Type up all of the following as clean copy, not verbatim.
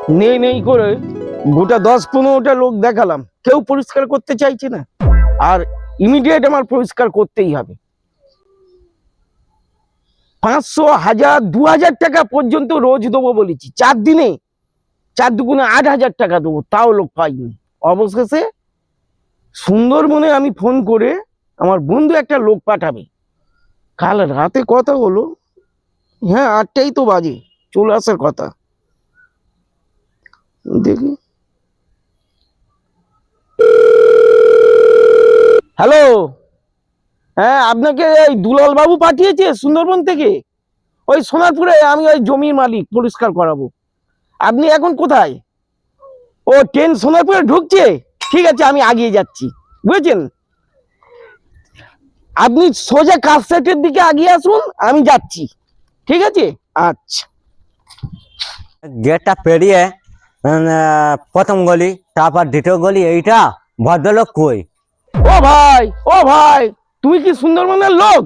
নেই নেই করে গোটা 10-15টা লোক দেখালাম, কেউ পরিষ্কার করতে চাইছে না। আর ইমিডিয়েট আমার পরিষ্কার করতেই হবে। 500, 1000, 2000 টাকা পর্যন্ত রোজ দেবো বলেছি, 4 দিনে 4 দুগুণে 8000 টাকা দেবো, তাও লোক পাইনি। অবশেষে সুন্দরবনে আমি ফোন করে আমার বন্ধু একটা লোক পাঠাবে, কাল রাতে কথা হলো, হ্যাঁ 8টাই তো বাজে, চলে আসার কথা। দেখি, হ্যালো, হ্যাঁ আপনাকে এই দুলাল বাবু পাঠিয়েছে সুন্দরবন থেকে। ওই সোনারপুরে আমি ওই জমির মালিক, পরিষ্কার করাবো। আপনি এখন কোথায়? ও ট্রেন সোনারপুরে ঢুকছে, ঠিক আছে আমি আগিয়ে যাচ্ছি, বুঝেছেন? আপনি সোজা কাজ সেটের দিকে আগিয়ে আসুন, আমি যাচ্ছি, ঠিক আছে? আচ্ছা। গেটটা পেরিয়ে প্রথম গলি, তারপর দ্বিতীয় গলি। এইটা ভদ্রলোক কই? ও ভাই, ও ভাই, তুমি কি সুন্দরবনের লোক?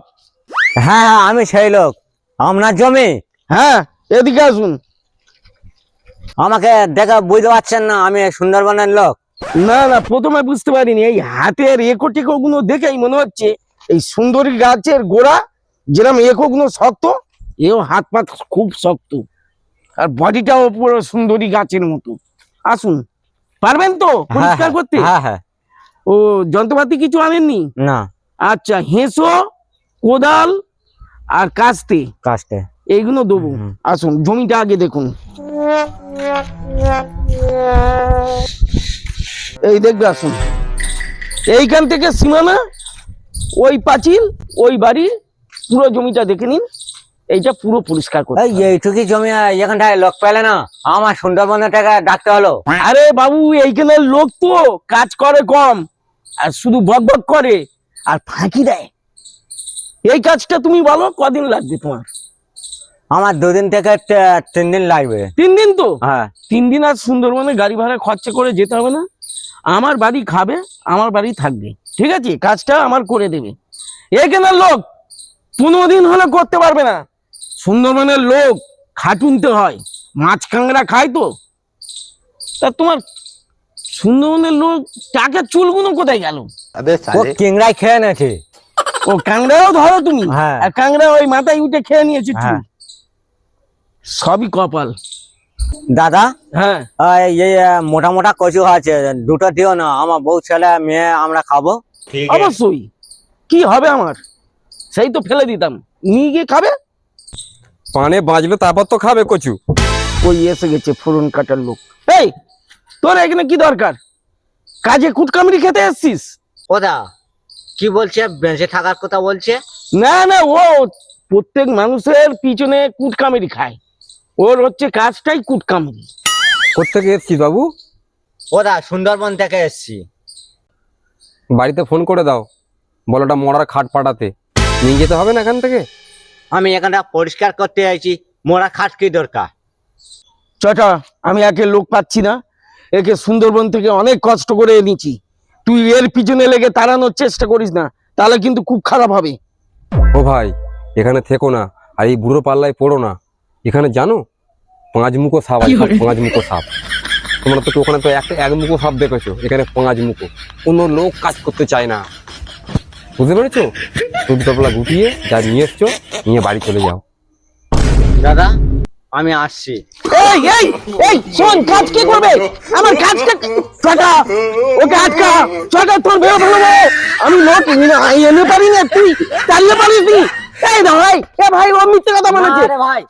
হ্যাঁ হ্যাঁ, আমি সেই লোক। আপনার জমি? হ্যাঁ, এদিকে আসুন। আমাকে দেখে বুঝতে পারছেন না আমি সুন্দরবনের লোক? না না, প্রথমে বুঝতে পারিনি। এই হাতের একো গুলো দেখেই মনে হচ্ছে এই সুন্দরী গাছের গোড়া যেরকম একো শক্ত, এও হাত পাত খুব শক্ত, আর বডিটাও পুরো সুন্দরী গাছের মতো। আসুন, পারবেন তো পরিষ্কার করতে? হ্যাঁ হ্যাঁ। ও যন্ত্রপাতি কিছু আনেননি? না। আচ্ছা, হেঁসো, কোদাল আর কাস্তে, কাস্তে এইগুলো দেবো। আসুন, জমিটা আগে দেখুন। এই দেখবে, আসুন, এইখান থেকে সীমানা, ওই পাঁচিল, ওই বাড়ি, পুরো জমিটা দেখে নিন। এইটা পুরো পরিষ্কার করতে হবে। এইটুকি জমি এখানটায় লোক পেলে না, আমার সুন্দরবনের টাকা ডাকতে হলো। আরে বাবু, এইখানের লোক তো কাজ করে কম, আর শুধু বক বক করে আর ফাঁকি দেয়। এই কাজটা তুমি বলো কদিন লাগবে তোমার? আমার 2 দিন থেকে 3 দিন লাগবে। 3 দিন তো? হ্যাঁ। 3 দিন আর সুন্দরবনে গাড়ি ভাড়া খরচা করে যেতে হবে না। আমার বাড়ি খাবে, আমার বাড়ি থাকবে, ঠিক আছে? কাজটা আমার করে দেবে। এইখানের লোক 15 দিন হলে করতে পারবে না। সুন্দরবনের লোক খাটুনতে হয়, মাছ কাঁকড়া খায় তো। তা তোমার সুন্দরবনের লোক টাকার চুলগুলো কোথায় গেল? ও কিংড়াই খেয়ে নেছে। ও কাঁকড়াও ধরো তুমি? হ্যাঁ। আর কাঁকড়া ওই মাথায় উঠে খেয়ে নিয়েছে চুল। হ্যাঁ। সবই কপাল। দাদা, হ্যাঁ, এই মোটা মোটা কচু আছে, 2টো দিও না, আমার বউ ছেলে মেয়ে আমরা খাবো। অবশ্যই। কি হবে আমার? সেই তো ফেলে দিতাম, নিয়ে গিয়ে খাবে। পানে বাঁচবে তারপর তো খাবে কচু। ওই এসে গেছে ফোরন কাটার লোক। এই, তোর এখানে কি দরকার? কাজে কুটকামড়ি খেতে এসছিস? ওদা কি বলছে? বেঁচে থাকার কথা বলছে। না না, ও প্রত্যেক মানুষের পিছনে কুটকামড়ি খায়, ওর হচ্ছে কাজটাই কুটকামড়ি। কোত্থেকে এসছিস বাবু? ওদা সুন্দরবন থেকে এসছি। বাড়িতে ফোন করে দাও, বলো ওটা মরার খাট পাঠাতে। নিয়ে যেতে হবে না এখান থেকে? আমি এখানটা পরিষ্কার করতে আইছি, মোরা খাট কি দরকার? চটা, আমি একে লোক পাচ্ছি না, একে সুন্দরবন থেকে অনেক কষ্ট করে এনেছি। তুই এর পিছনে লেগে তাড়ানোর চেষ্টা করিস না, তাহলে কিন্তু খুব খারাপ হবে। ও ভাই, এখানে থেকো না, আর এই বুড়ো পাল্লায় পড়ো না। এখানে জানো 5 মুখো সাপ আছে, 5 মুখো সাপ। তোমরা তো ওখানে তো এক মুখো সাপ দেখেছো, এখানে 5 মুখো। কোনো লোক কাজ করতে চায় না, বুঝতে পেরেছো? তুমি তবলা গুটিয়ে যা নিয়ে এসছো, নিয়ে বাড়ি চলে যাও। দাদা আমি আসছি। এই এই এই শোন, কাজ কে করবে? আমার কাজটা চটা, ওকে আটকা। চটা, তোর বেরো ভালো, আমি লোক এনে পারি না, তুই চালিয়ে পারিস নি। এই ভাই, এ ভাই, ও মিথ্যে কথা বলেছে। ভাই